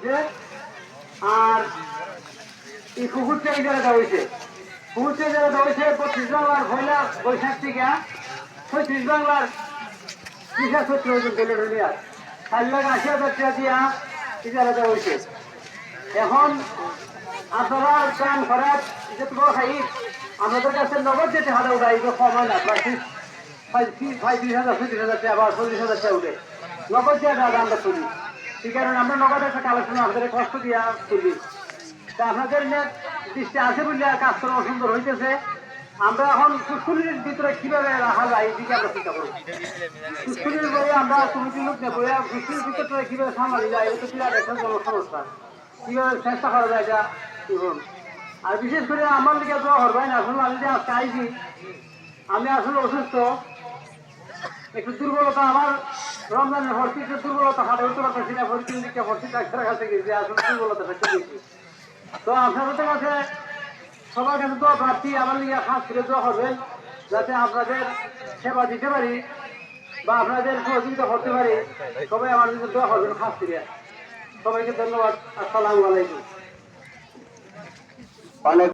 হয়েছে। আর এই কুকুরটা এই জায়গাটা হয়েছে, কুকুরটা এই জায়গাটা হয়েছে 25 বাংলার ভয়লা বৈশাখ থেকে 36 বাংলার 2017 ডেলিভারিয়ার 4,80,000 টাকা দিয়া এই জায়গাটা হয়েছে। এখন আপনারা কাম করার যে তোমার খাই আমাদের কাছে নগদ যেতে হাতে উঠাই কম হয় না, প্রায় 35,000 35,000 টাকা বা 40,000 টাকা উঠে নগদ দিয়ে আমরা তুলি। সেই কারণে আমরা নগদ একটা কালেকশন আপনাদের কষ্ট দিয়া তুলি। তা আপনাদের দৃষ্টি আছে বললে কাজ করা সুন্দর হইতেছে। আমরা এখন পুষ্করিণীর ভিতরে কিভাবে রাখা যায় এই দিকে আমরা চিন্তা করি। পুষ্করিণীর বই আমরা কমিটির লোক নেবো, পুষ্করিণীর ভিতরে কিভাবে সামাল যায় এটা বিরাট একটা সমস্যা, কিভাবে চেষ্টা করা যায় এটা দেখুন। আর বিশেষ করে আমার দিকে দোয়া করবেন। আসলে আমি যে আজকে আইছি, আমি আসলে অসুস্থ, একটু দুর্বলতা আমার রমজানের ভর্তি একটু দুর্বলতা হাটে উঠতে পারতেছি না, ভর্তি দিকে ভর্তি ডাক্তারের কাছে গেছি, আসলে দুর্বলতা ফেটে গেছি। তো আপনাদের কাছে সবার কাছে দোয়া প্রার্থী, আমার লিগে খাস করে দোয়া করবেন যাতে আপনাদের সেবা দিতে পারি বা আপনাদের সহযোগিতা করতে পারি। সবাই আমার জন্য দোয়া করবেন খাস করে। সবাইকে ধন্যবাদ। আসসালামু আলাইকুম।